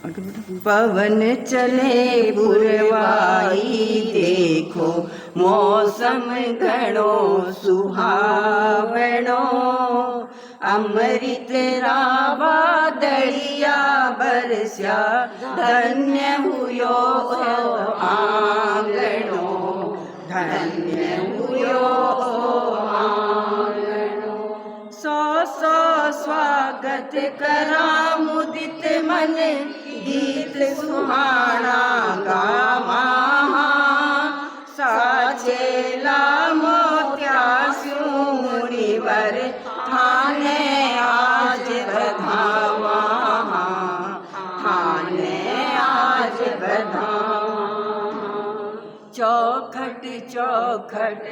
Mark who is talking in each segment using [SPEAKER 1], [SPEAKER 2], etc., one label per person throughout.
[SPEAKER 1] पवन चले पुरवाई देखो, मौसम घणो सुहावणो। अमृत रावा दलिया बरस्या, धन्य हुयो आंगणो, धन्य हुयो आंगणो। सौ सौ स्वागत करा मुदित मन, गीत सुहाना गावा। साचेला मोत्या मुनिवर, थाने आज बधावा, थाने आज बधावा। चौखट चौखट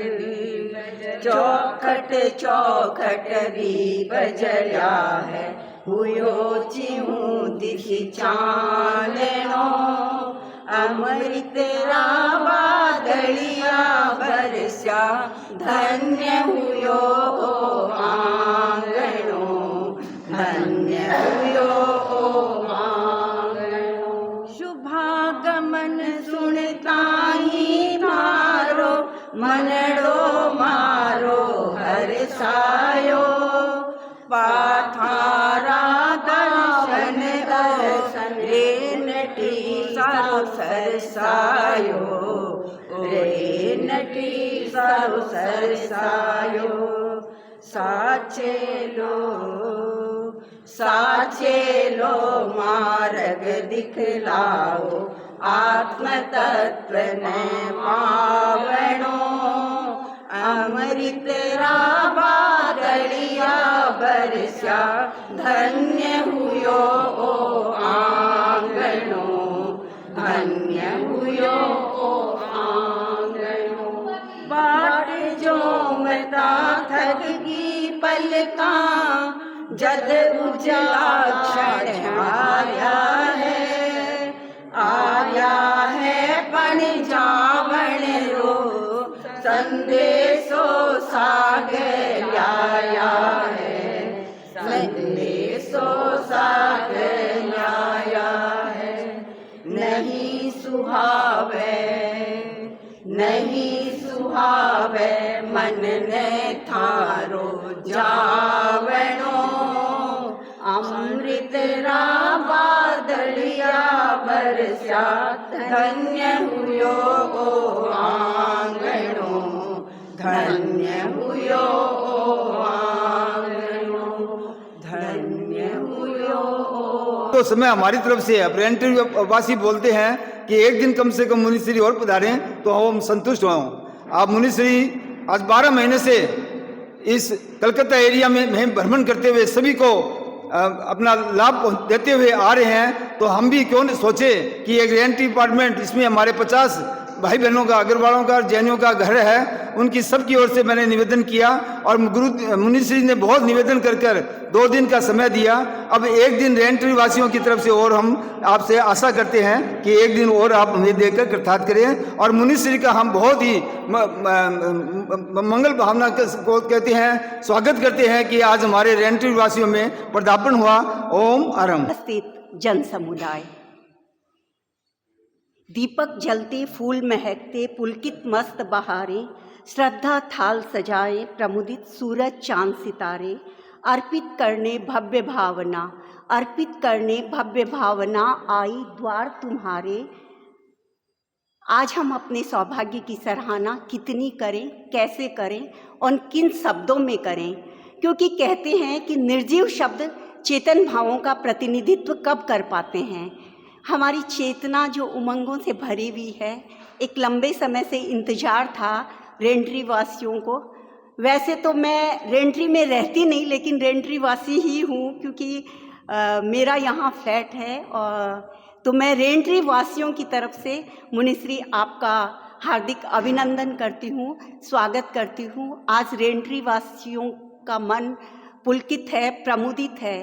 [SPEAKER 1] चौखट चौखट भी बजया है, हुयो चिऊं दिखि चानणो। अमृत रावा दलिया बरस्या, धन्य हुयो आंगणो, धन्य हुयो आंगणो। शुभागमन सुनता ही मारो, मनड़ो मारो हर्षायो। पाथारा दर्शन दर्शन रे नटी सारो सरसायो, रे नटी सारो सरसायो। साचेलो साचेलो मार्ग दिखलाओ, आत्म तत्व ने पावणो। अमृत रावा दलिया बरस्या, धन्य हुयो आंगणो, धन्य हुयो आंगणो। बाट जो मता थकी पलका, जद उजला क्षण आया है, आया है पण जावण रो। संदेशो सागर आया है, संदेशो सागर आया है। नहीं सुहावे नहीं सुहावे, मन ने थारो जावणो। अमृत रावा दलिया बरस्या, धन्य हुयो आंगणो, धन्य हुयो आंगणो, धन्य हुयो।
[SPEAKER 2] तो समय हमारी तरफ से अप्रेंटिव वासी बोलते हैं कि एक दिन कम से कम मुनिश्री और पधारें तो हम संतुष्ट हों। आप मुनिश्री आज 12 महीने से इस कलकत्ता एरिया में भ्रमण करते हुए सभी को अपना लाभ देते हुए आ रहे हैं, तो हम भी क्यों न सोचे कि एक रेंट डिपार्टमेंट, इसमें हमारे 50 भाई बहनों का, अग्रवालों का, जैनियों का घर है, उनकी सबकी ओर से मैंने निवेदन किया और गुरु मुनिश्री ने बहुत निवेदन कर 2 दिन का समय दिया। अब एक दिन रेंटरी वासियों की तरफ से और हम आपसे आशा करते हैं कि एक दिन और आप हमें देकर कृतार्थ करें। और मुनिश्री का हम बहुत ही मंगल भावना को कहते हैं, स्वागत करते हैं कि आज हमारे रेंटरी वासियों में पदार्पण हुआ। ओम आरम।
[SPEAKER 3] उपस्थित जन समुदाय, दीपक जलते, फूल महकते, पुलकित मस्त बहारें, श्रद्धा थाल सजाए, प्रमुदित सूरज चांद सितारे, अर्पित करने भव्य भावना, अर्पित करने भव्य भावना, आई द्वार तुम्हारे। आज हम अपने सौभाग्य की सराहना कितनी करें, कैसे करें और किन शब्दों में करें, क्योंकि कहते हैं कि निर्जीव शब्द चेतन भावों का प्रतिनिधित्व कब कर पाते हैं। हमारी चेतना जो उमंगों से भरी हुई है, एक लंबे समय से इंतजार था रेंट्री वासियों को। वैसे तो मैं रेंट्री में रहती नहीं, लेकिन रेंट्री वासी ही हूँ, क्योंकि मेरा यहाँ फ्लैट है। और तो मैं रेंट्री वासियों की तरफ से मुनिश्री आपका हार्दिक अभिनंदन करती हूँ, स्वागत करती हूँ। आज रेंट्री वासियों का मन पुलकित है, प्रमुदित है,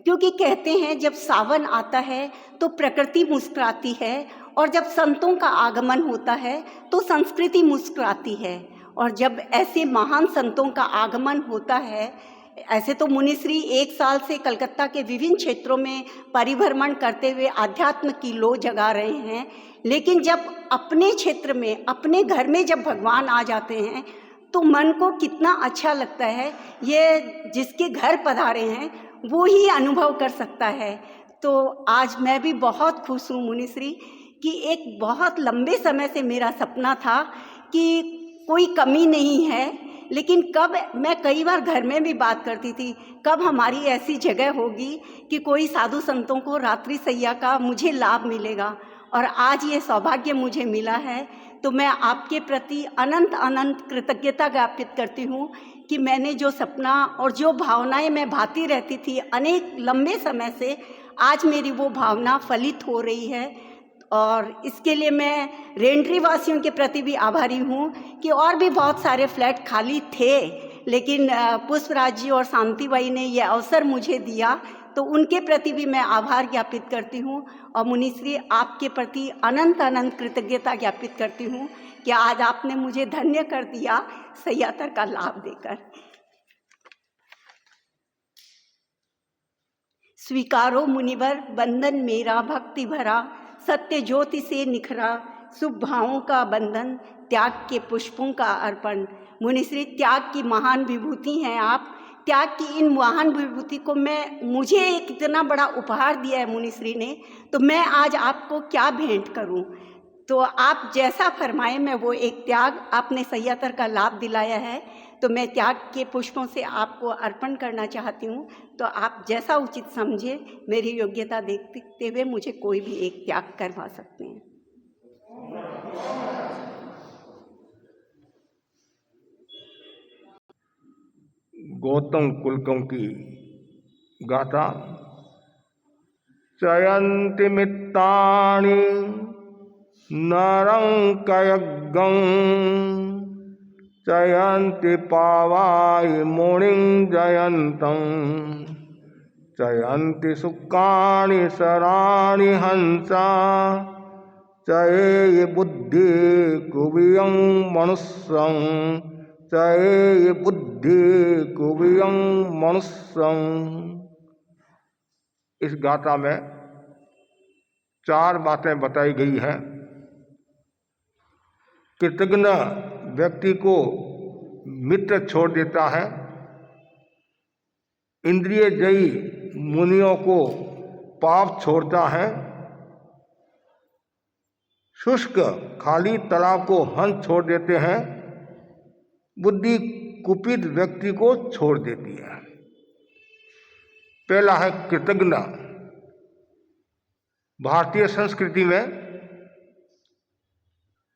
[SPEAKER 3] क्योंकि कहते हैं जब सावन आता है तो प्रकृति मुस्कुराती है, और जब संतों का आगमन होता है तो संस्कृति मुस्कुराती है। और जब ऐसे महान संतों का आगमन होता है ऐसे तो मुनिश्री 1 साल से कलकत्ता के विभिन्न क्षेत्रों में परिभ्रमण करते हुए अध्यात्म की लो जगा रहे हैं, लेकिन जब अपने क्षेत्र में, अपने घर में जब भगवान आ जाते हैं तो मन को कितना अच्छा लगता है। ये जिसके घर पधारे हैं वो ही अनुभव कर सकता है। तो आज मैं भी बहुत खुश हूँ मुनिश्री कि एक बहुत लंबे समय से मेरा सपना था कि कोई कमी नहीं है, लेकिन कब, मैं कई बार घर में भी बात करती थी, कब हमारी ऐसी जगह होगी कि कोई साधु संतों को रात्रि शैया का मुझे लाभ मिलेगा। और आज ये सौभाग्य मुझे मिला है, तो मैं आपके प्रति अनंत अनंत कृतज्ञता ज्ञापित करती हूँ कि मैंने जो सपना और जो भावनाएं मैं भाती रहती थी अनेक लंबे समय से, आज मेरी वो भावना फलित हो रही है। और इसके लिए मैं रेंट्री वासियों के प्रति भी आभारी हूँ कि और भी बहुत सारे फ्लैट खाली थे, लेकिन पुष्पराज जी और शांतिबाई ने यह अवसर मुझे दिया, तो उनके प्रति भी मैं आभार ज्ञापित करती हूँ। और मुनिश्री आपके प्रति अनंत अनंत कृतज्ञता ज्ञापित करती हूँ कि आज आपने मुझे धन्य कर दिया सह्यातर का लाभ देकर। स्वीकारो मुनिवर बंधन मेरा भक्ति भरा, सत्य ज्योति से निखरा, शुभ भावों का बंधन, त्याग के पुष्पों का अर्पण। मुनिश्री त्याग की महान विभूति हैं आप। त्याग की इन महान विभूति को मुझे एक इतना बड़ा उपहार दिया है मुनिश्री ने, तो मैं आज आपको क्या भेंट करूं। तो आप जैसा फरमाएं मैं वो एक त्याग, आपने सह्यातर का लाभ दिलाया है तो मैं त्याग के पुष्पों से आपको अर्पण करना चाहती हूँ। तो आप जैसा उचित समझे, मेरी योग्यता देखते हुए मुझे कोई भी एक त्याग करवा सकते हैं।
[SPEAKER 4] गौतम कुलकर्णी की गाथा। चयन्ति मित्तानि नरंकयज्ञं, चयन्ति पावाय मुनिं जयन्तं, चयन्ति सुखानि शराणि हंसा, चये बुद्धि कुवियं मनुष्यं, चये बुद्धि कुवियं मनुष्यं। इस गाथा में 4 बातें बताई गई हैं। कृतज्ञ व्यक्ति को मित्र छोड़ देता है, इंद्रिय जयी मुनियों को पाप छोड़ता है, शुष्क खाली तालाब को हंस छोड़ देते हैं, बुद्धि कुपित व्यक्ति को छोड़ देती है। पहला है कृतज्ञ। भारतीय संस्कृति में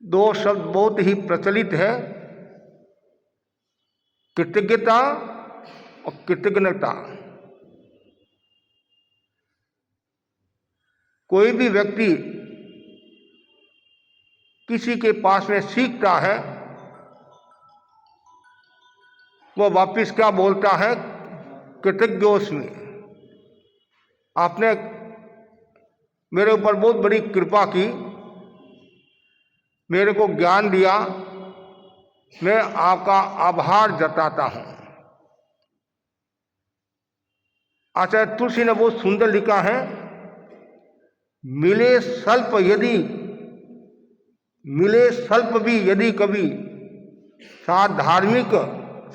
[SPEAKER 4] 2 शब्द बहुत ही प्रचलित है, कृतज्ञता और कृतज्ञता। कोई भी व्यक्ति किसी के पास में सीखता है, वह वापिस क्या बोलता है, कृतज्ञोस्मि। आपने मेरे ऊपर बहुत बड़ी कृपा की, मेरे को ज्ञान दिया, मैं आपका आभार जताता हूँ। आचार्य तुलसी ने बहुत सुंदर लिखा है, मिले स्वल्प भी यदि कभी, साथ धार्मिक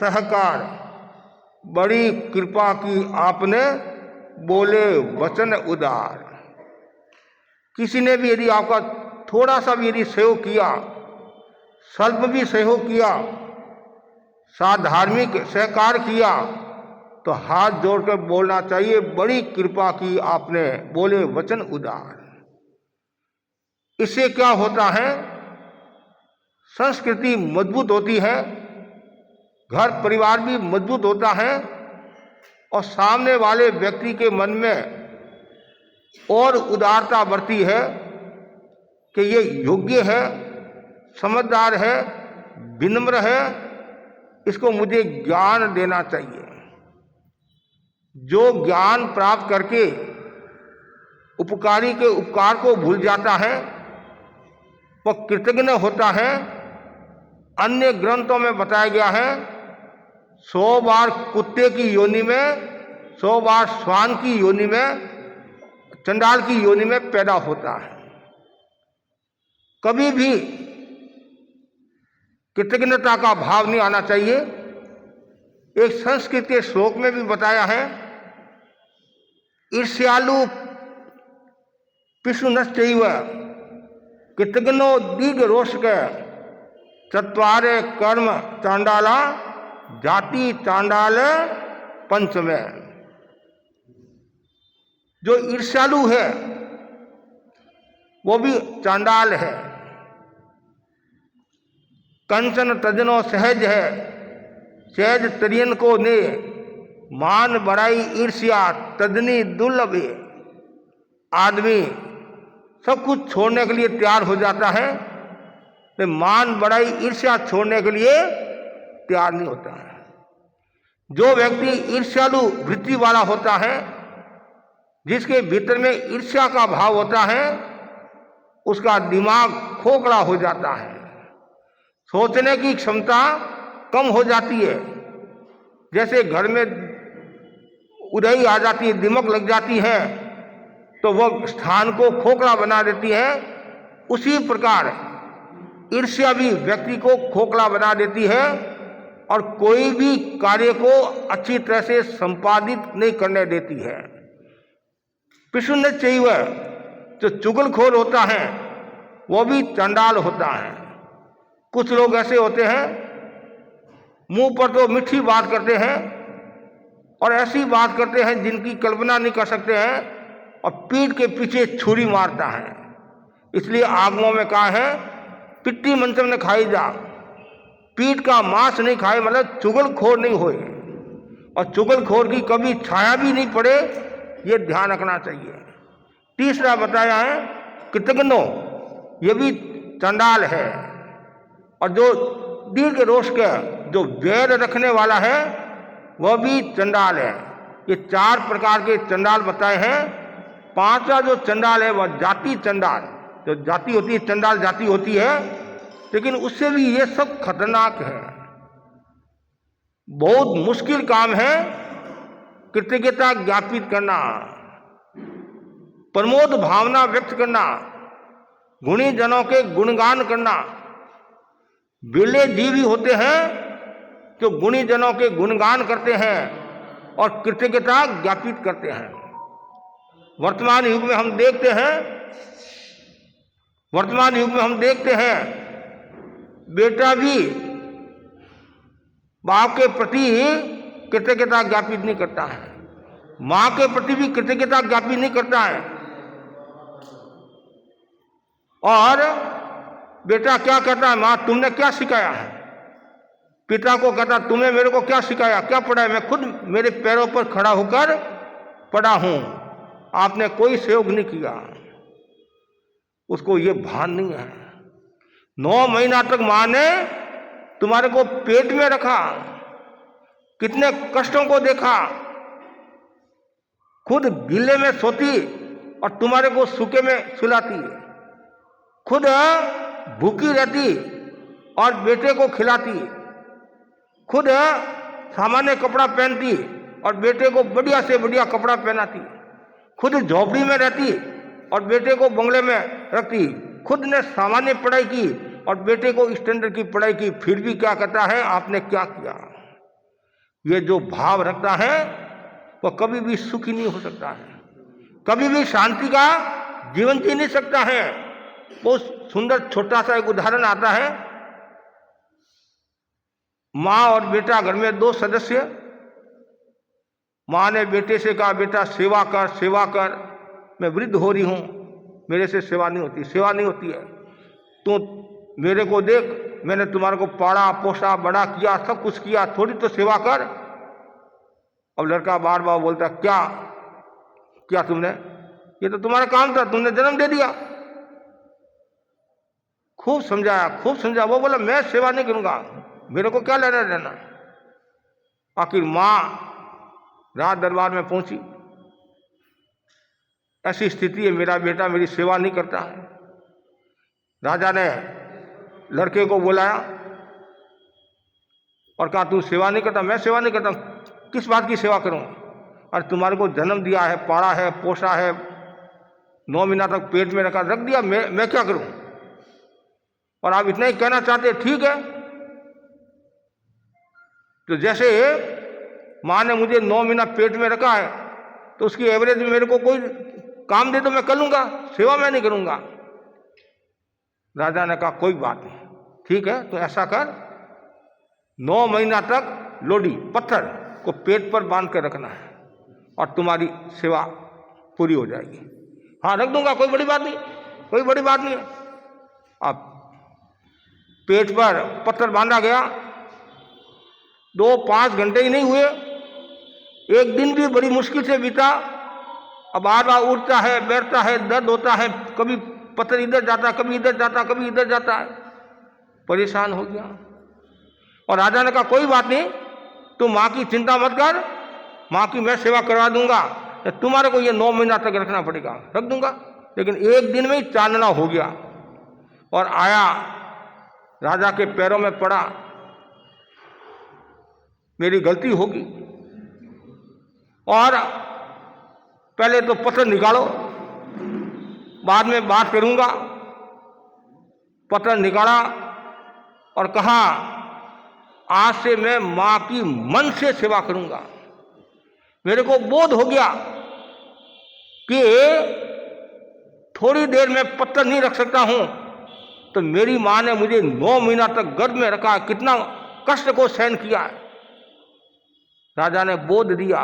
[SPEAKER 4] सहकार, बड़ी कृपा की आपने, बोले वचन उदार। किसी ने भी यदि आपका थोड़ा सा भी यदि सहयोग किया, स्वल्प भी सहयोग किया, साथ धार्मिक सहकार किया, तो हाथ जोड़कर बोलना चाहिए, बड़ी कृपा की आपने, बोले वचन उदार। इससे क्या होता है, संस्कृति मजबूत होती है, घर परिवार भी मजबूत होता है, और सामने वाले व्यक्ति के मन में और उदारता बढ़ती है कि ये योग्य है, समझदार है, विनम्र है, इसको मुझे ज्ञान देना चाहिए। जो ज्ञान प्राप्त करके उपकारी के उपकार को भूल जाता है, वह कृतज्ञ होता है। अन्य ग्रंथों में बताया गया है 100 बार कुत्ते की योनि में, 100 बार श्वान की योनि में, चंडाल की योनि में पैदा होता है। कभी भी कृतज्ञता का भाव नहीं आना चाहिए। एक संस्कृत के श्लोक में भी बताया है, ईर्ष्यालु पिशुनश्चैव कृतज्ञो दीर्घ रोषक चत्वारे कर्म चांडाला जाति चांडाल पंचमे। जो ईर्ष्यालु है वो भी चांडाल है। कंचन तजनो सहज है, सहज तरियन को ने मान बड़ाई ईर्ष्या तजनी दुर्लभ। आदमी सब कुछ छोड़ने के लिए तैयार हो जाता है, तो मान बड़ाई ईर्ष्या छोड़ने के लिए तैयार नहीं होता है। जो व्यक्ति ईर्ष्यालु वृत्ति वाला होता है, जिसके भीतर में ईर्ष्या का भाव होता है, उसका दिमाग खोखला हो जाता है, सोचने की क्षमता कम हो जाती है। जैसे घर में उड़ई आ जाती है, दिमक लग जाती है, तो वह स्थान को खोखला बना देती है। उसी प्रकार ईर्ष्या भी व्यक्ति को खोखला बना देती है और कोई भी कार्य को अच्छी तरह से संपादित नहीं करने देती है। पिशुन चैव, जो चुगलखोर होता है वो भी चंडाल होता है। कुछ लोग ऐसे होते हैं, मुंह पर तो मीठी बात करते हैं और ऐसी बात करते हैं जिनकी कल्पना नहीं कर सकते हैं, और पीठ के पीछे छुरी मारता है। इसलिए आगमों में कहा है, पिट्टी मंचम ने खाई जा, पीठ का मांस नहीं खाए, मतलब चुगलखोर नहीं होए, और चुगलखोर की कभी छाया भी नहीं पड़े, ये ध्यान रखना चाहिए। तीसरा बताया है कृतज्ञो, ये भी चंडाल है। और जो दीर्घ रोष का, जो वैर रखने वाला है, वह भी चंडाल है। ये 4 प्रकार के चंडाल बताए हैं। 5वां जो चंडाल है वह जाति चंडाल, जो जाति होती है, चंडाल जाति होती है, लेकिन उससे भी ये सब खतरनाक है। बहुत मुश्किल काम है कृतज्ञता ज्ञापित करना, प्रमोद भावना व्यक्त करना, गुणी जनों के गुणगान करना। बिरले जीव भी होते हैं जो गुणी जनों के गुणगान करते हैं और कृतज्ञता ज्ञापित करते हैं। वर्तमान युग में हम देखते हैं बेटा भी बाप के प्रति कृतज्ञता ज्ञापित नहीं करता है, माँ के प्रति भी कृतज्ञता ज्ञापित नहीं करता है। और बेटा क्या कहता है, माँ तुमने क्या सिखाया है? पिता को कहता तुमने मेरे को क्या सिखाया, क्या पढ़ाया? मैं खुद मेरे पैरों पर खड़ा होकर पढ़ा हूं, आपने कोई सहयोग नहीं किया। उसको ये भान नहीं है। 9 महीना तक माँ ने तुम्हारे को पेट में रखा, कितने कष्टों को देखा, खुद गीले में सोती और तुम्हारे को सूखे में सुलाती, खुद भूखी रहती और बेटे को खिलाती, खुद सामान्य कपड़ा पहनती और बेटे को बढ़िया से बढ़िया कपड़ा पहनाती, खुद झोपड़ी में रहती और बेटे को बंगले में रखती, खुद ने सामान्य पढ़ाई की और बेटे को स्टैंडर्ड की पढ़ाई की, फिर भी क्या कहता है आपने क्या किया? ये जो भाव रखता है वो कभी भी सुखी नहीं हो सकता है, कभी भी शांति का जीवन जी नहीं सकता है। बहुत सुंदर छोटा सा एक उदाहरण आता है। माँ और बेटा, घर में 2 सदस्य। माँ ने बेटे से कहा बेटा सेवा कर, सेवा कर, मैं वृद्ध हो रही हूँ, मेरे से सेवा नहीं होती है, तू मेरे को देख, मैंने तुम्हारे को पाला पोसा बड़ा किया, सब कुछ किया, थोड़ी तो सेवा कर। अब लड़का बार बार बोलता क्या क्या तुमने, ये तो तुम्हारा काम था, तुमने जन्म दे दिया। खूब समझाया, वो बोला मैं सेवा नहीं करूंगा, मेरे को क्या लेना देना। आखिर माँ राज दरबार में पहुंची, ऐसी स्थिति है, मेरा बेटा मेरी सेवा नहीं करता है। राजा ने लड़के को बुलाया, और कहा तू सेवा नहीं करता, मैं सेवा नहीं करता, किस बात की सेवा करूं? और तुम्हारे को जन्म दिया है, पाला है, पोसा है, 9 महीना तक पेट में रख दिया, मैं क्या करूं? और आप इतना ही कहना चाहते, ठीक है। तो जैसे माँ ने मुझे 9 महीना पेट में रखा है, तो उसकी एवरेज में मेरे को कोई काम दे तो मैं कर लूंगा, सेवा मैं नहीं करूंगा। राजा ने कहा कोई बात नहीं, ठीक है, तो ऐसा कर, 9 महीना तक लोडी पत्थर को पेट पर बांध कर रखना है और तुम्हारी सेवा पूरी हो जाएगी। हाँ रख दूंगा, कोई बड़ी बात नहीं, कोई बड़ी बात नहीं। अब पेट पर पत्थर बांधा गया, 2-5 घंटे ही नहीं हुए, एक दिन भी बड़ी मुश्किल से बीता। अब बार बार उठता है, बैठता है, दर्द होता है, कभी पत्थर इधर जाता, कभी इधर जाता, कभी इधर जाता है, परेशान हो गया। और राजा ने कहा कोई बात नहीं, तुम माँ की चिंता मत कर, माँ की मैं सेवा करवा दूंगा, तुम्हारे को ये 9 महीना तक रखना पड़ेगा, रख दूंगा। लेकिन एक दिन में ही चांदना हो गया और आया, राजा के पैरों में पड़ा, मेरी गलती होगी और पहले तो पत्थर निकालो, बाद में बात करूंगा। पत्थर निकाला और कहा आज से मैं मां की मन से सेवा करूंगा। मेरे को बोध हो गया कि थोड़ी देर में पत्थर नहीं रख सकता हूं, तो मेरी मां ने मुझे 9 महीना तक गर्भ में रखा, कितना कष्ट को सहन किया है। राजा ने बोध दिया,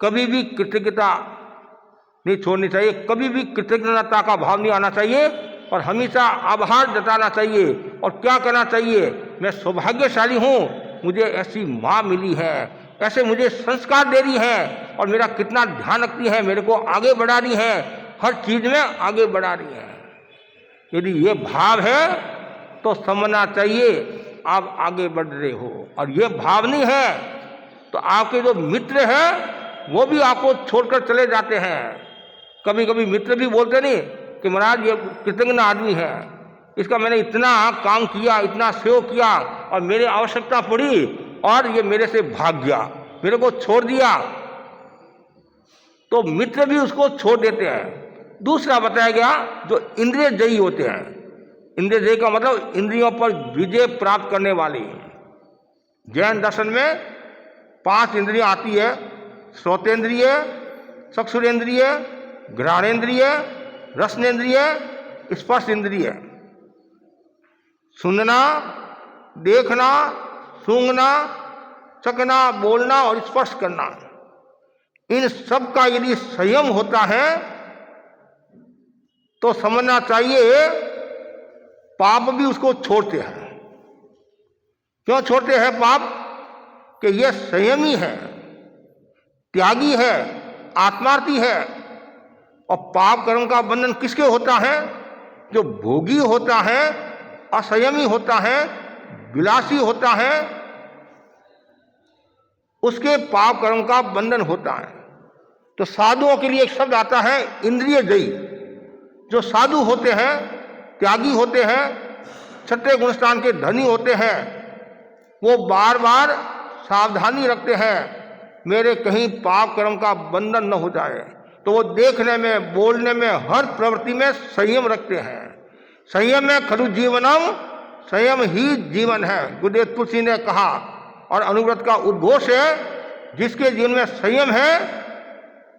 [SPEAKER 4] कभी भी कृतज्ञता नहीं छोड़नी चाहिए, कभी भी कृतज्ञता का भाव नहीं आना चाहिए और हमेशा आभार जताना चाहिए। और क्या कहना चाहिए, मैं सौभाग्यशाली हूं, मुझे ऐसी माँ मिली है, ऐसे मुझे संस्कार दे रही है और मेरा कितना ध्यान रखती है, मेरे को आगे बढ़ा रही है, हर चीज में आगे बढ़ा रही है। यदि ये भाव है तो समझना चाहिए आप आगे बढ़ रहे हो, और ये भाव नहीं है तो आपके जो मित्र हैं वो भी आपको छोड़कर चले जाते हैं। कभी कभी मित्र भी बोलते नहीं कि महाराज ये कृतज्ञ आदमी है, इसका मैंने इतना काम किया, इतना सेवा किया और मेरी आवश्यकता पड़ी और ये मेरे से भाग गया, मेरे को छोड़ दिया, तो मित्र भी उसको छोड़ देते हैं। दूसरा बताया गया जो इंद्रिय जयी होते हैं, इंद्रिय जयी का मतलब इंद्रियों पर विजय प्राप्त करने वाले। जैन दर्शन में 5 इंद्रियां आती है, श्रोतेंद्रिय, चक्षुरेंद्रिय, घ्राणेन्द्रिय, रसनेन्द्रिय, स्पर्श इंद्रिय। सुनना, देखना, सूंघना, चखना, बोलना और स्पर्श करना, इन सब का यदि संयम होता है तो समझना चाहिए पाप भी उसको छोड़ते हैं। क्यों छोड़ते हैं पाप? कि यह संयमी है, त्यागी है, आत्मार्थी है। और पाप कर्म का बंधन किसके होता है? जो भोगी होता है, असंयमी होता है, विलासी होता है, उसके पाप कर्म का बंधन होता है। तो साधुओं के लिए एक शब्द आता है इंद्रिय जयी। जो साधु होते हैं, त्यागी होते हैं, छठे गुणस्थान के धनी होते हैं, वो बार बार सावधानी रखते हैं मेरे कहीं पाप कर्म का बंधन न हो जाए। तो वो देखने में, बोलने में, हर प्रवृत्ति में संयम रखते हैं। संयम में खरु जीवनम, संयम ही जीवन है, गुरुदेव तुलसी ने कहा। और अनुव्रत का उद्घोष है, जिसके जीवन में संयम है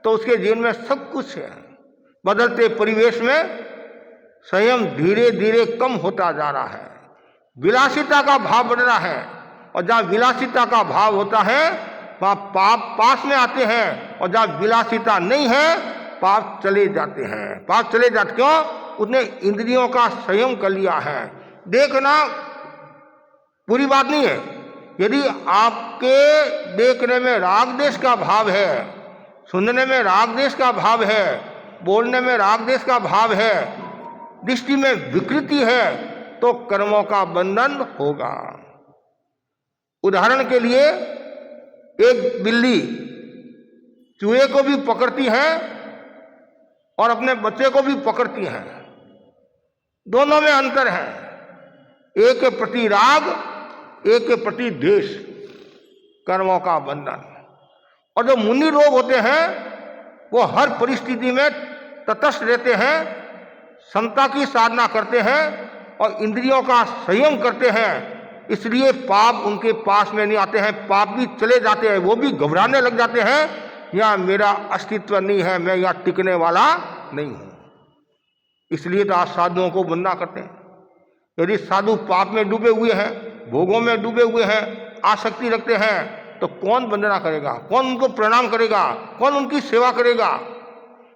[SPEAKER 4] तो उसके जीवन में सब कुछ है। बदलते परिवेश में संयम धीरे धीरे कम होता जा रहा है, विलासिता का भाव बढ़ रहा है, और जहाँ विलासिता का भाव होता है वहाँ पाप पास में आते हैं, और जहाँ विलासिता नहीं है पाप चले जाते हैं। पाप चले जाते क्यों? उसने इंद्रियों का संयम कर लिया है। देखना बुरी बात नहीं है, यदि आपके देखने में राग देश का भाव है, सुनने में राग देश का भाव है, बोलने में राग देश का भाव है, दृष्टि में विकृति है, तो कर्मों का बंधन होगा। उदाहरण के लिए एक बिल्ली चूहे को भी पकड़ती है और अपने बच्चे को भी पकड़ती है, दोनों में अंतर है। एक के प्रति राग, एक के प्रति द्वेष, कर्मों का बंधन। और जो मुनि लोग होते हैं वो हर परिस्थिति में तटस्थ रहते हैं, समता की साधना करते हैं और इंद्रियों का संयम करते हैं। इसलिए पाप उनके पास में नहीं आते हैं, पाप भी चले जाते हैं, वो भी घबराने लग जाते हैं, यहाँ मेरा अस्तित्व नहीं है, मैं यहाँ टिकने वाला नहीं हूं। इसलिए तो आज साधुओं को वंदना करते हैं। यदि साधु पाप में डूबे हुए हैं, भोगों में डूबे हुए हैं, आसक्ति रखते हैं, तो कौन वंदना करेगा, कौन उनको प्रणाम करेगा, कौन उनकी सेवा करेगा?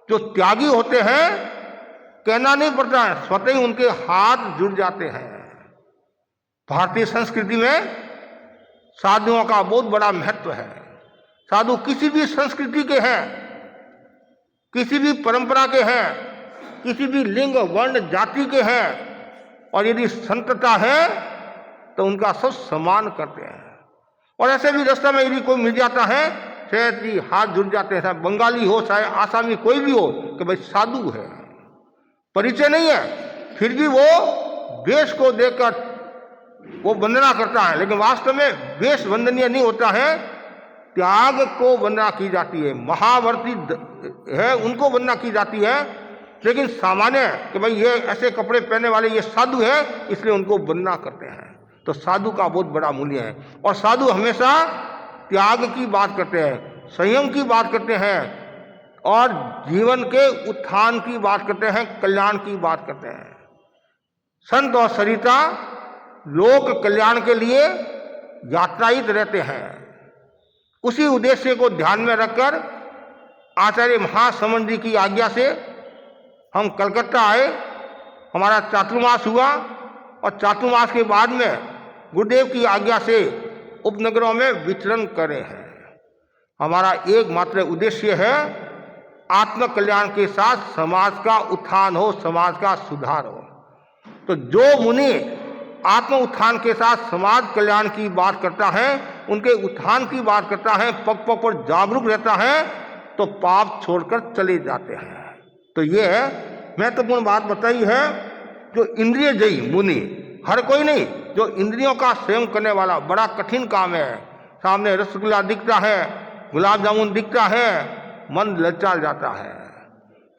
[SPEAKER 4] जो त्यागी होते हैं कहना नहीं पड़ता है, स्वतः ही उनके हाथ जुड़ जाते हैं। भारतीय संस्कृति में साधुओं का बहुत बड़ा महत्व है। साधु किसी भी संस्कृति के हैं, किसी भी परंपरा के हैं, किसी भी लिंग वर्ण जाति के हैं, और यदि संतता है तो उनका सब सम्मान करते हैं। और ऐसे भी रास्ता में यदि कोई मिल जाता है, शायद ही हाथ जुड़ जाते हैं, चाहे बंगाली हो चाहे आसामी कोई भी हो, कि भाई साधु है, परिचय नहीं है, फिर भी वो वेश को देखकर वो वंदना करता है। लेकिन वास्तव में वेश वंदनीय नहीं होता है, त्याग को वंदना की जाती है। महावर्ती है उनको वंदना की जाती है, लेकिन सामान्य कि भाई ये ऐसे कपड़े पहनने वाले ये साधु है, इसलिए उनको वंदना करते हैं। तो साधु का बहुत बड़ा मूल्य है। और साधु हमेशा त्याग की बात करते हैं, संयम की बात करते हैं, और जीवन के उत्थान की बात करते हैं, कल्याण की बात करते हैं। संत और सरिता लोक कल्याण के लिए यात्रायित रहते हैं। उसी उद्देश्य को ध्यान में रखकर आचार्य महासमंद जी की आज्ञा से हम कलकत्ता आए। हमारा चातुर्मास हुआ और चातुर्मास के बाद में गुरुदेव की आज्ञा से उपनगरों में विचरण करे हैं। हमारा एकमात्र उद्देश्य है आत्म कल्याण के साथ समाज का उत्थान हो, समाज का सुधार हो। तो जो मुनि आत्म उत्थान के साथ समाज कल्याण की बात करता है, उनके उत्थान की बात करता है, पग पग पर जागरूक रहता है, तो पाप छोड़कर चले जाते हैं। तो ये महत्वपूर्ण बात बताई है। जो इंद्रिय जयी मुनि, हर कोई नहीं, जो इंद्रियों का संयम करने वाला, बड़ा कठिन काम है। सामने रसगुल्ला दिखता है, गुलाब जामुन दिखता है, मन ललचा जाता है।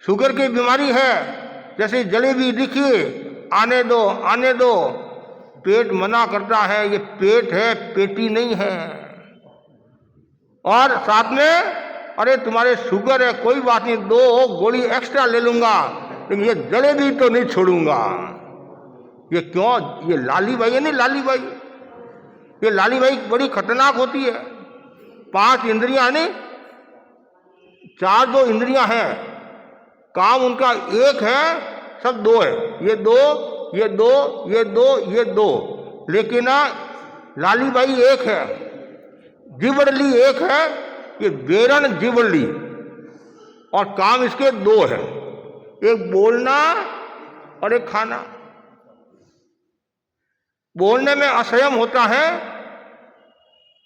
[SPEAKER 4] शुगर की बीमारी है, जैसे जलेबी दिखी, आने दो आने दो, पेट मना करता है, ये पेट है, पेटी नहीं है। और साथ में अरे तुम्हारे शुगर है, कोई बात नहीं, 2 गोली एक्स्ट्रा ले लूंगा, लेकिन ये जलेबी तो नहीं छोड़ूंगा। ये क्यों? ये लाली बाई है नहीं, लाली बाई, ये लाली बाई बड़ी खतरनाक होती है। 5 इंद्रियां नहीं, 4 जो इंद्रियां हैं, काम उनका एक है, सब 2 है। ये 2 ये 2 ये 2 ये 2, लेकिन लाली बाई एक है, जिवड़ली एक है, ये बेरन जिवड़ली, और काम इसके 2 है, एक बोलना और एक खाना। बोलने में असंयम होता है,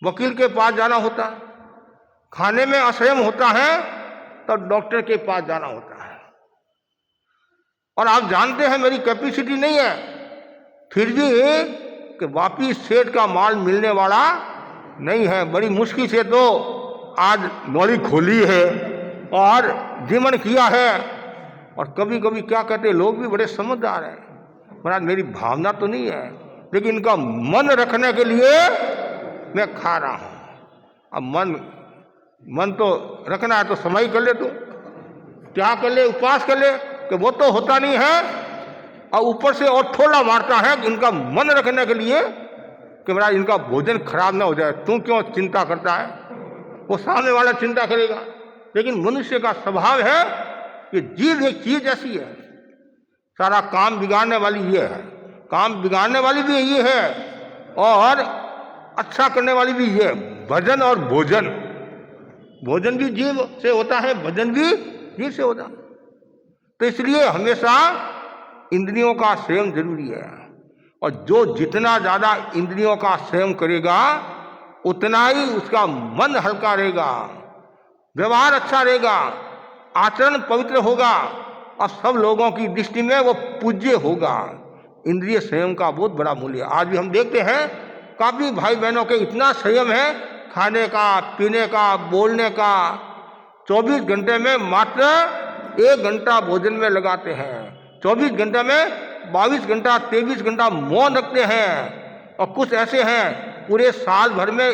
[SPEAKER 4] वकील के पास जाना होता है। खाने में असंयम होता है, तो डॉक्टर के पास जाना होता है। और आप जानते हैं मेरी कैपेसिटी नहीं है, फिर भी कि वापिस सेठ का माल मिलने वाला नहीं है। बड़ी मुश्किल से तो आज नौली खोली है और जीवन किया है। और कभी कभी क्या कहते हैं, लोग भी बड़े समझदार हैं, महाराज मेरी भावना तो नहीं है, लेकिन इनका मन रखने के लिए मैं खा रहा हूं। अब मन तो रखना है तो समय कर ले, तू क्या कर ले, उपवास कर ले, कि वो तो होता नहीं है, और ऊपर से और ठोला मारता है इनका मन रखने के लिए कि महाराज इनका भोजन खराब ना हो जाए। तू क्यों चिंता करता है? वो सामने वाला चिंता करेगा। लेकिन मनुष्य का स्वभाव है कि जीव एक चीज ऐसी है, सारा काम बिगाड़ने वाली ये है, काम बिगाड़ने वाली भी ये है, और अच्छा करने वाली भी ये। भजन और भोजन, भोजन भी जीव से होता है, भजन भी जीव से होता है। तो इसलिए हमेशा इंद्रियों का संयम जरूरी है। और जो जितना ज्यादा इंद्रियों का संयम करेगा, उतना ही उसका मन हल्का रहेगा, व्यवहार अच्छा रहेगा, आचरण पवित्र होगा, और सब लोगों की दृष्टि में वो पूज्य होगा। इंद्रिय संयम का बहुत बड़ा मूल्य है। आज भी हम देखते हैं काफ़ी भाई बहनों के इतना संयम है, खाने का, पीने का, बोलने का। 24 घंटे में मात्र 1 घंटा भोजन में लगाते हैं। 24 घंटे में 22 घंटा 23 घंटा मौन रखते हैं। और कुछ ऐसे हैं पूरे साल भर में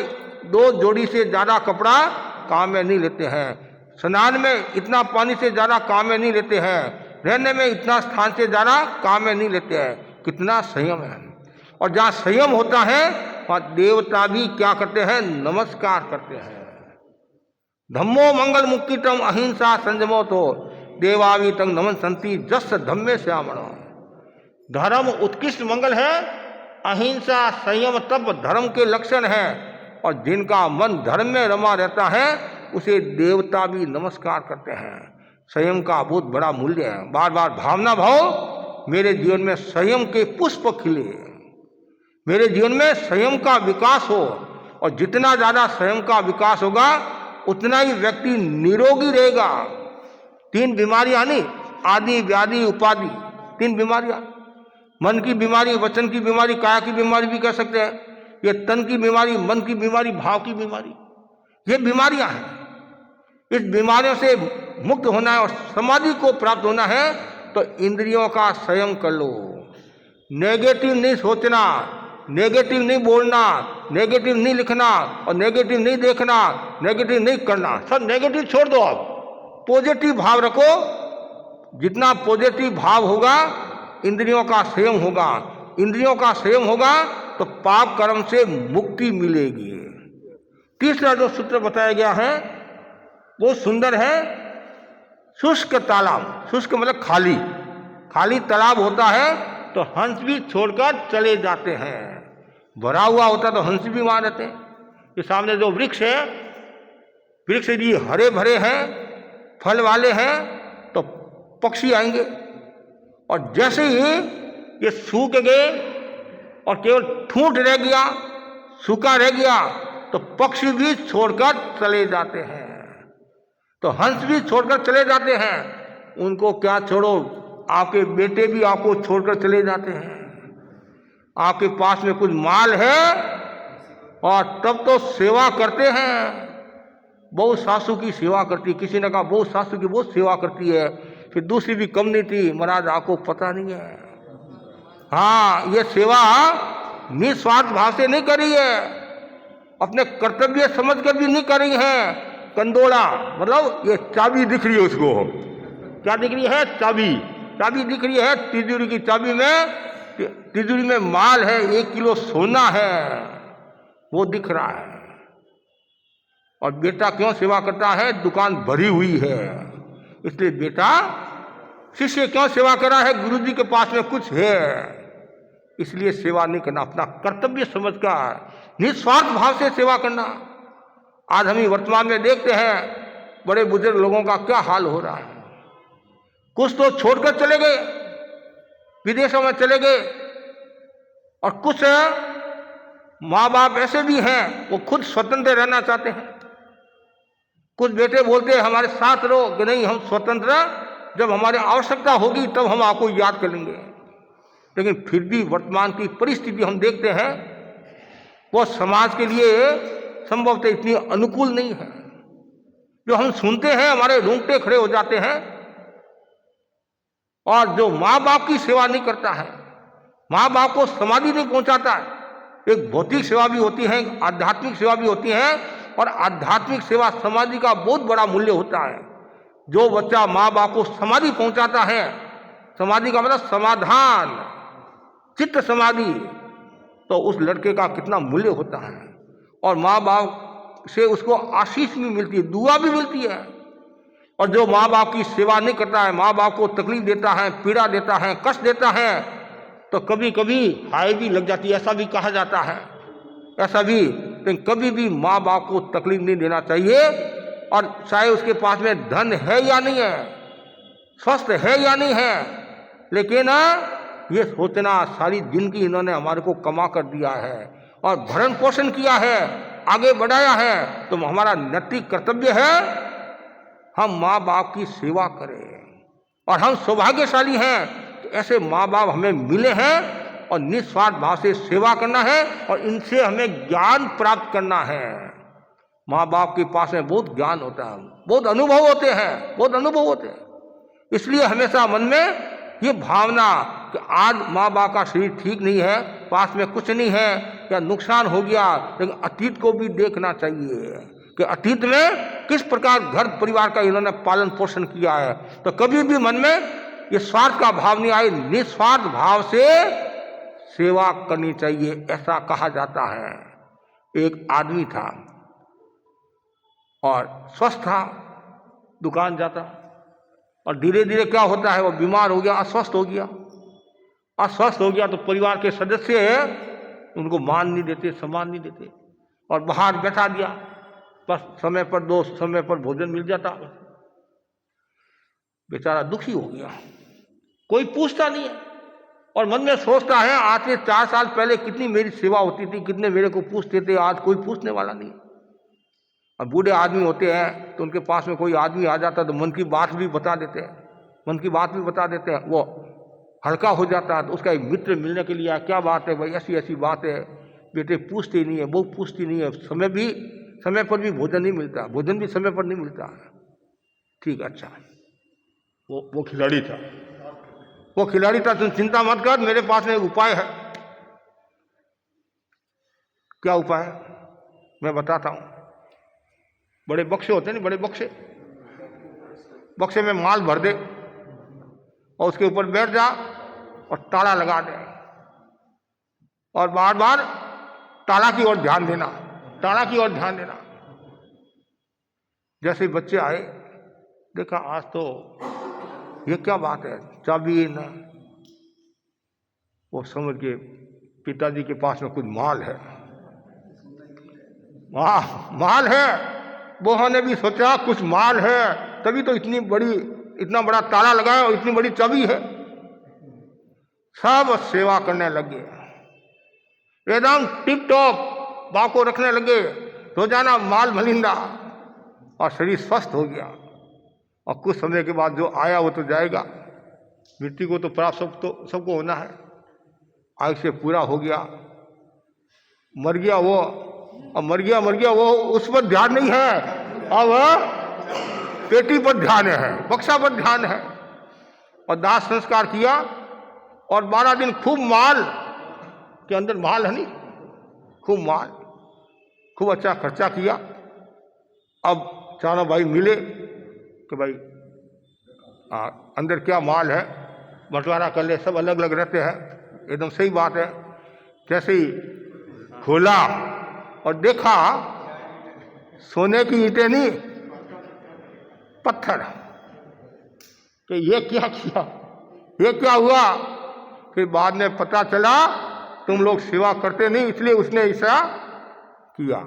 [SPEAKER 4] 2 जोड़ी से ज़्यादा कपड़ा काम में नहीं लेते हैं। स्नान में इतना पानी से ज़्यादा काम में नहीं लेते हैं। रहने में इतना स्थान से ज़्यादा काम में नहीं लेते हैं। कितना संयम है। और जहाँ संयम होता है वहाँ देवता भी क्या करते हैं? नमस्कार करते हैं। धम्मो मंगल मुक्तितम अहिंसा संयमो तो देवावी तंग नमन संति जस धम्मे श्यामणो। धर्म उत्कृष्ट मंगल है, अहिंसा संयम तप धर्म के लक्षण है। और जिनका मन धर्म में रमा रहता है उसे देवता भी नमस्कार करते हैं। संयम का बहुत बड़ा मूल्य है। बार बार भावना भाव, मेरे जीवन में संयम के पुष्प खिले, मेरे जीवन में संयम का विकास हो। और जितना ज़्यादा संयम का विकास होगा उतना ही व्यक्ति निरोगी रहेगा। 3 बीमारियां नहीं, आदि व्याधि उपाधि, 3 बीमारियां, मन की बीमारी, वचन की बीमारी, काया की बीमारी भी कह सकते हैं। ये तन की बीमारी, मन की बीमारी, भाव की बीमारी, ये बीमारियां हैं। इस बीमारियों से मुक्त होना है और समाधि को प्राप्त होना है तो इंद्रियों का संयम कर लो। नेगेटिव नहीं सोचना, नेगेटिव नहीं बोलना, नेगेटिव नहीं लिखना और नेगेटिव नहीं देखना, नेगेटिव नहीं करना। सब नेगेटिव छोड़ दो, आप पॉजिटिव भाव रखो। जितना पॉजिटिव भाव होगा इंद्रियों का संयम होगा। इंद्रियों का संयम होगा तो पाप कर्म से मुक्ति मिलेगी। तीसरा जो सूत्र बताया गया है वो सुंदर है। शुष्क तालाब, शुष्क मतलब खाली, खाली तालाब होता है तो हंस भी छोड़कर चले जाते हैं। भरा हुआ होता तो हंस भी वहां रहते हैं। ये सामने जो वृक्ष है, वृक्ष यदि हरे भरे हैं, फल वाले हैं तो पक्षी आएंगे। और जैसे ही ये सूख गए और केवल ठूंठ रह गया, सूखा रह गया तो पक्षी भी छोड़कर चले जाते हैं, तो हंस भी छोड़कर चले जाते हैं। उनको क्या छोड़ो, आपके बेटे भी आपको छोड़कर चले जाते हैं। आपके पास में कुछ माल है और तब तो सेवा करते हैं। बहू सासू की सेवा करती, किसी ने कहा बहू सासू की बहुत सेवा करती है, फिर दूसरी भी कम नहीं थी। महाराज आपको पता नहीं है। हाँ, ये सेवा निस्वार्थ भाव से नहीं करी है, अपने कर्तव्य समझ कर भी नहीं करी है। कंदोड़ा मतलब ये चाबी दिख रही है उसको, क्या दिख रही है? चाबी, चाबी दिख रही है। तिजोरी की चाबी में, तिजोरी में माल है, 1 किलो सोना है, वो दिख रहा है। और बेटा क्यों सेवा करता है? दुकान भरी हुई है, इसलिए बेटा। शिष्य क्यों सेवा कर रहा है? गुरु जी के पास में कुछ है, इसलिए सेवा नहीं करना। अपना कर्तव्य समझकर निस्वार्थ भाव से सेवा करना। आज हम ही वर्तमान में देखते हैं बड़े बुजुर्ग लोगों का क्या हाल हो रहा है। कुछ तो छोड़कर चले गए, विदेशों में चले गए, और कुछ माँ बाप ऐसे भी हैं वो खुद स्वतंत्र रहना चाहते हैं। कुछ बेटे बोलते हैं हमारे साथ रहो, कि नहीं हम स्वतंत्र, जब हमारी आवश्यकता होगी तब हम आपको याद करेंगे। लेकिन फिर भी वर्तमान की परिस्थिति हम देखते हैं वो समाज के लिए संभवतः इतनी अनुकूल नहीं है। जो हम सुनते हैं हमारे रोंगटे खड़े हो जाते हैं। और जो माँ बाप की सेवा नहीं करता है, माँ बाप को समाधि नहीं पहुंचाता है। एक भौतिक सेवा भी होती है, आध्यात्मिक सेवा भी होती है, और आध्यात्मिक सेवा समाधि का बहुत बड़ा मूल्य होता है। जो बच्चा माँ बाप को समाधि पहुंचाता है, समाधि का मतलब समाधान, चित्त समाधि, तो उस लड़के का कितना मूल्य होता है। और माँ बाप से उसको आशीष भी मिलती है, दुआ भी मिलती है। और जो माँ बाप की सेवा नहीं करता है, माँ बाप को तकलीफ देता है, पीड़ा देता है, कष्ट देता है, तो कभी कभी हाय भी लग जाती है, ऐसा भी कहा जाता है। ऐसा भी, लेकिन कभी भी माँ बाप को तकलीफ नहीं देना चाहिए। और चाहे उसके पास में धन है या नहीं है, स्वस्थ है या नहीं है, लेकिन ये सोचना सारी जिंदगी इन्होंने हमारे को कमा कर दिया है और भरण पोषण किया है, आगे बढ़ाया है, तो हमारा नैतिक कर्तव्य है हम माँ बाप की सेवा करें। और हम सौभाग्यशाली हैं कि ऐसे माँ बाप हमें मिले हैं और निस्वार्थ भाव से सेवा करना है और इनसे हमें ज्ञान प्राप्त करना है। माँ बाप के पास में बहुत ज्ञान होता है, बहुत अनुभव होते हैं, बहुत अनुभव होते हैं। इसलिए हमेशा मन में ये भावना कि आज माँ बाप का शरीर ठीक नहीं है, पास में कुछ नहीं है या नुकसान हो गया, लेकिन अतीत को भी देखना चाहिए कि अतीत में किस प्रकार घर परिवार का इन्होंने पालन पोषण किया है। तो कभी भी मन में ये स्वार्थ का भाव नहीं आए, निस्वार्थ भाव से सेवा करनी चाहिए, ऐसा कहा जाता है। एक आदमी था और स्वस्थ था, दुकान जाता, और धीरे धीरे क्या होता है, वो बीमार हो गया, अस्वस्थ हो गया। अस्वस्थ हो गया तो परिवार के सदस्य उनको मान नहीं देते, सम्मान नहीं देते, और बाहर बैठा दिया, बस समय पर दो समय पर भोजन मिल जाता। बेचारा दुखी हो गया, कोई पूछता नहीं है, और मन में सोचता है आज से 4 साल पहले कितनी मेरी सेवा होती थी, कितने मेरे को पूछते थे, आज कोई पूछने वाला नहीं। अब बूढ़े आदमी होते हैं तो उनके पास में कोई आदमी आ जाता तो मन की बात भी बता देते हैं, मन की बात भी बता देते हैं, वो हल्का हो जाता है। तो उसका एक मित्र मिलने के लिए आया, क्या बात है भाई, ऐसी ऐसी बात है, बेटे पूछते ही नहीं है, बहू पूछती नहीं है, समय पर भी भोजन नहीं मिलता, भोजन भी समय पर नहीं मिलता है। ठीक, अच्छा, वो खिलाड़ी था, वो खिलाड़ी था, तुम चिंता मत कर, मेरे पास में एक उपाय है। क्या उपाय है, मैं बताता हूं। बड़े बक्से होते हैं ना, बड़े बक्से में माल भर दे और उसके ऊपर बैठ जा और ताला लगा दे, और बार बार ताला की ओर ध्यान देना, ताला की ओर ध्यान देना। जैसे बच्चे आए, देखा आज तो ये क्या बात है, चाबी ना, वो समझ के पिताजी के पास में कुछ माल है, माल है। वो ने भी सोचा कुछ माल है, तभी तो इतना बड़ा ताला लगाया और इतनी बड़ी चाबी है। सब सेवा करने लगे, एकदम टिप टॉप बाप को रखने लगे, रोजाना माल मलिंदा, और शरीर स्वस्थ हो गया। और कुछ समय के बाद जो आया वो तो जाएगा, मृत्यु को तो प्राप्त सबको होना है। आयु से पूरा हो गया, मर गया वो, और मर गया वो, उस पर ध्यान नहीं है, अब पेटी पर ध्यान है, बक्सा पर ध्यान है। और दाह संस्कार किया, और 12 दिन खूब माल के अंदर माल है नहीं, खूब माल, खूब अच्छा खर्चा किया। अब चारों भाई मिले कि भाई अंदर क्या माल है, बंटवारा कर ले, सब अलग अलग रहते हैं, एकदम सही बात है। जैसे ही खोला और देखा, सोने की ईंटें नहीं, पत्थर, कि ये क्या किया, ये क्या हुआ। फिर बाद में पता चला तुम लोग सेवा करते नहीं, इसलिए उसने ऐसा किया।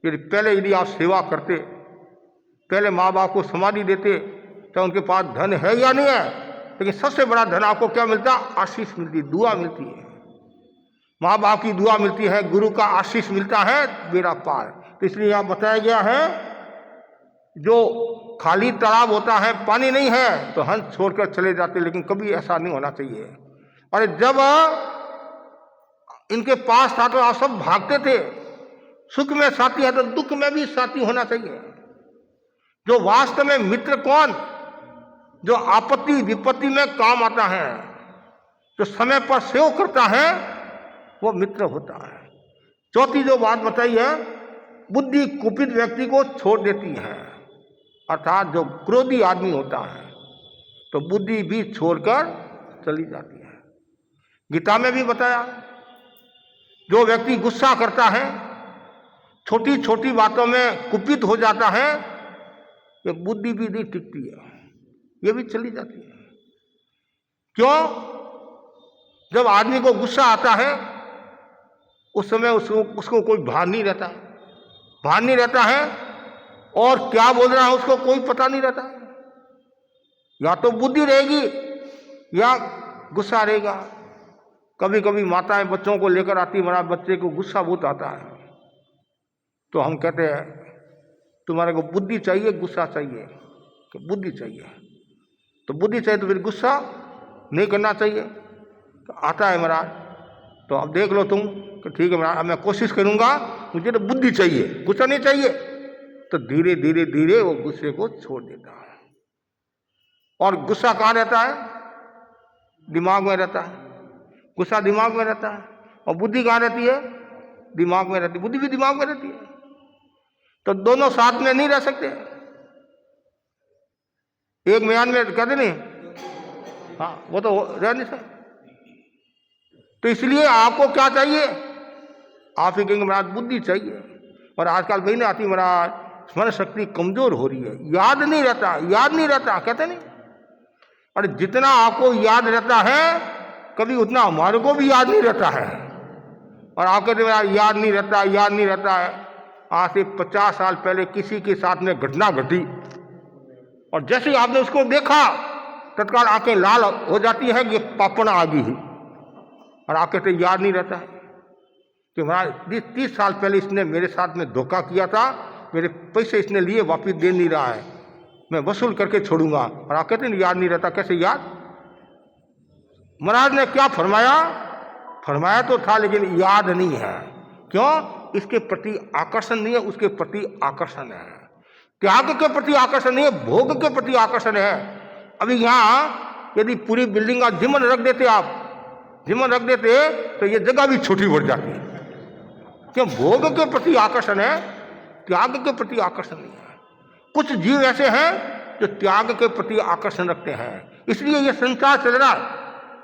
[SPEAKER 4] फिर पहले यदि आप सेवा करते, पहले माँ बाप को समाधि देते, तो उनके पास धन है या नहीं है, लेकिन सबसे बड़ा धन आपको क्या मिलता, आशीष मिलती, दुआ मिलती है। माँ बाप की दुआ मिलती है, गुरु का आशीष मिलता है, बेड़ा पार। तो इसलिए यहाँ बताया गया है, जो खाली तालाब होता है, पानी नहीं है, तो हंस छोड़कर चले जाते, लेकिन कभी ऐसा नहीं होना चाहिए। और जब इनके पास था तो आप सब भागते थे, सुख में साथी है तो दुख में भी साथी होना चाहिए। जो वास्तव में मित्र कौन, जो आपत्ति विपत्ति में काम आता है, जो समय पर सेवा करता है, वो मित्र होता है। चौथी जो बात बताई है, बुद्धि कुपित व्यक्ति को छोड़ देती है, अर्थात जो क्रोधी आदमी होता है तो बुद्धि भी छोड़कर चली जाती है। गीता में भी बताया, जो व्यक्ति गुस्सा करता है, छोटी छोटी बातों में कुपित हो जाता है, ये बुद्धि भी नहीं टिकती है, ये भी चली जाती है। क्यों? जब आदमी को गुस्सा आता है, उस समय उसको कोई भान नहीं रहता है, और क्या बोल रहा है उसको कोई पता नहीं रहता है। या तो बुद्धि रहेगी या गुस्सा रहेगा। कभी कभी माताएं बच्चों को लेकर आती, हमारा बच्चे को गुस्सा बहुत आता है, तो हम कहते हैं तुम्हारे को बुद्धि चाहिए, गुस्सा चाहिए, तो बुद्धि चाहिए, तो बुद्धि चाहिए तो फिर गुस्सा नहीं करना चाहिए। तो आता है महाराज, तो अब देख लो तुम कि ठीक है मैं कोशिश करूंगा, मुझे तो बुद्धि चाहिए, गुस्सा नहीं चाहिए। तो धीरे धीरे धीरे वो गुस्से को छोड़ देता है। और गुस्सा कहाँ रहता है? दिमाग में रहता है। गुस्सा दिमाग में रहता है। और बुद्धि कहाँ रहती है? दिमाग में रहती है। बुद्धि भी दिमाग में रहती है। तो दोनों साथ में नहीं रह सकते। एक म्यान में कहते नहीं, हाँ वो तो रह नहीं सकते। तो इसलिए आपको क्या चाहिए? आप ही कहेंगे महाराज बुद्धि चाहिए। और आजकल वही नहीं आती महाराज, स्मरण शक्ति कमजोर हो रही है, याद नहीं रहता, याद नहीं रहता, कहते नहीं। और जितना आपको याद रहता है कभी उतना हमारे को भी याद नहीं रहता है। और आप कहते हैं याद नहीं रहता, याद नहीं रहता है। आज से 50 साल पहले किसी के साथ में घटना घटी और जैसे ही आपने उसको देखा तत्काल आंखें लाल हो जाती है कि पापड़ आ गई। और आप कहते याद नहीं रहता है कि महाराज 30 साल पहले इसने मेरे साथ में धोखा किया था, मेरे पैसे इसने लिए वापिस दे नहीं रहा है, मैं वसूल करके छोड़ूंगा। और आप कहते हैं याद नहीं रहता। कैसे याद? महाराज ने क्या फरमाया? फरमाया तो था लेकिन याद नहीं है। क्यों? इसके प्रति आकर्षण नहीं है, उसके प्रति आकर्षण है। त्याग के प्रति आकर्षण नहीं है, भोग के प्रति आकर्षण है। अभी यहाँ यदि पूरी बिल्डिंग का जिमन रख देते, आप जिमन रख देते तो ये जगह भी छोटी बढ़ जाती है। क्यों? भोग के प्रति आकर्षण है, त्याग के प्रति आकर्षण नहीं है। कुछ जीव ऐसे हैं जो त्याग के प्रति आकर्षण रखते हैं, इसलिए ये संसार चल रहा है।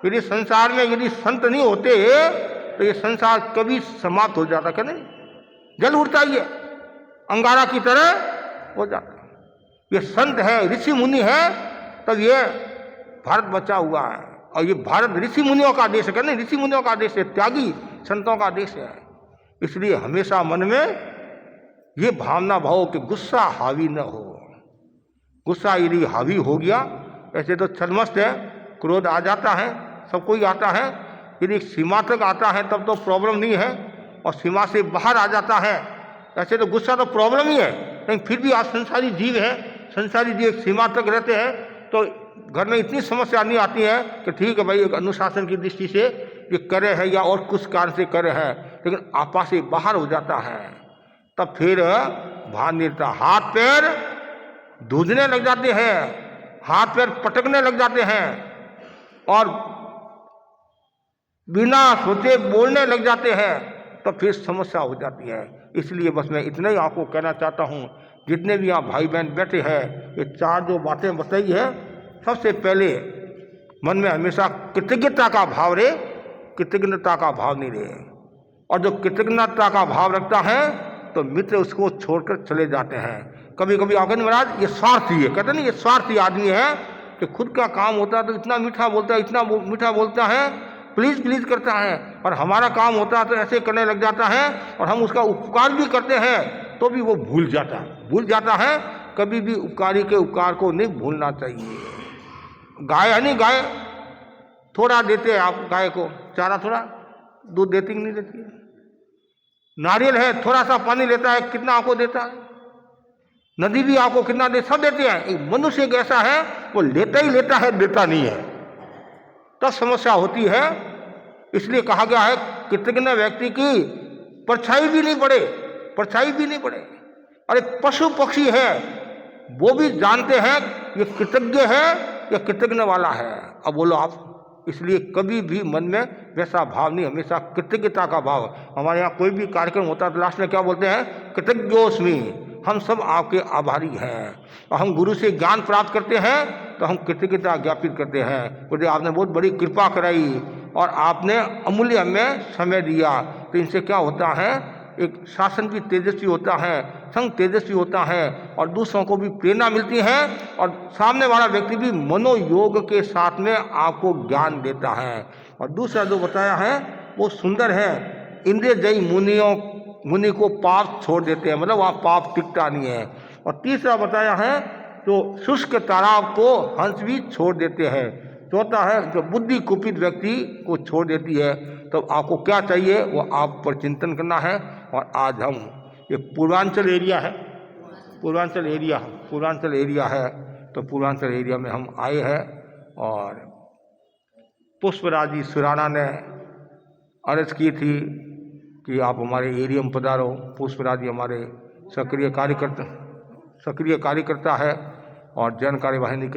[SPEAKER 4] यदि संसार में यदि संत नहीं होते तो ये संसार कभी समाप्त हो जाता। क्या नहीं? जल उठता ही है, अंगारा की तरह हो जाता। ये संत है, ऋषि मुनि है, तब ये भारत बचा हुआ है। और ये भारत ऋषि मुनियों का देश है। क्या नहीं? ऋषि मुनियों का देश है, त्यागी संतों का देश है। इसलिए हमेशा मन में ये भावना भाव कि गुस्सा हावी न हो। गुस्सा यदि हावी हो गया, ऐसे तो छलमस्त है, क्रोध आ जाता है, सबको ही आता है। यदि सीमा तक आता है तब तो प्रॉब्लम नहीं है, और सीमा से बाहर आ जाता है ऐसे तो गुस्सा तो प्रॉब्लम ही है। लेकिन फिर भी आप संसारी जीव हैं, संसारी जीव एक सीमा तक रहते हैं, तो घर में इतनी समस्या नहीं आती है कि ठीक है भाई एक अनुशासन की दृष्टि से ये करे है या और कुछ कारण से करे है। लेकिन आपा से बाहर हो जाता है तब फिर भान नहीं रहता। हाथ पैर दूधने लग जाते हैं, हाथ पैर पटकने लग जाते हैं और बिना सोचे बोलने लग जाते हैं, तो फिर समस्या हो जाती है। इसलिए बस मैं इतना ही आपको कहना चाहता हूँ, जितने भी यहाँ भाई बहन बैठे हैं, ये 4 जो बातें बताई है, सबसे पहले मन में हमेशा कृतज्ञता का भाव रहे, कृतज्ञता का भाव नहीं रहे। और जो कृतज्ञता का भाव रखता है तो मित्र उसको छोड़कर चले जाते हैं। कभी कभी आगे महाराज ये स्वार्थी है, कहते नहीं ये स्वार्थी आदमी है कि खुद का काम होता है तो इतना मीठा बोलता है, इतना मीठा बोलता है, प्लीज प्लीज करता है, और हमारा काम होता है तो ऐसे करने लग जाता है, और हम उसका उपकार भी करते हैं तो भी वो भूल जाता है। कभी भी उपकारी के उपकार को नहीं भूलना चाहिए। गाय है नहीं, गाय थोड़ा देते हैं आप गाय को चारा, थोड़ा दूध देती नहीं देती है। नारियल है, थोड़ा सा पानी लेता है, कितना आपको देता है। नदी भी आपको कितना दे, सब देते हैं। एक मनुष्य एक ऐसा है वो लेता ही लेता है, देता नहीं है, तब समस्या होती है। इसलिए कहा गया है कृतज्ञ व्यक्ति की परछाई भी नहीं पड़े, परछाई भी नहीं पड़े। अरे पशु पक्षी है वो भी जानते हैं ये कृतज्ञ है या कृतज्ञ वाला है। अब बोलो आप, इसलिए कभी भी मन में वैसा भाव नहीं, हमेशा कृतज्ञता का भाव। हमारे यहाँ कोई भी कार्यक्रम होता है तो लास्ट में क्या बोलते हैं? कृतज्ञोस्मि, हम सब आपके आभारी हैं। और हम गुरु से ज्ञान प्राप्त करते हैं तो हम कृतज्ञता ज्ञापित करते हैं। बोलते आपने बहुत बड़ी कृपा कराई और आपने अमूल्य हमें समय दिया। तो इनसे क्या होता है? एक शासन भी तेजस्वी होता है, संघ तेजस्वी होता है, और दूसरों को भी प्रेरणा मिलती है, और सामने वाला व्यक्ति भी मनोयोग के साथ में आपको ज्ञान देता है। और दूसरा जो बताया है वो सुंदर है, इंद्रिय जयी मुनि को पाप छोड़ देते हैं, मतलब वहाँ पाप टिकता नहीं है। और तीसरा बताया है तो शुष्क तालाब को हंस भी छोड़ देते हैं। चौथा है जो बुद्धि कुपित व्यक्ति को छोड़ देती है। तो आपको क्या चाहिए वो आप पर चिंतन करना है। और आज हम ये पूर्वांचल एरिया है, पूर्वांचल एरिया है, तो पूर्वांचल एरिया में हम आए हैं। और पुष्पराज जी सुराना ने अर्ज की थी कि आप हमारे एरिया में पधारो। पुष्पराज जी हमारे सक्रिय कार्यकर्ता है और जन कार्यवाहिनी के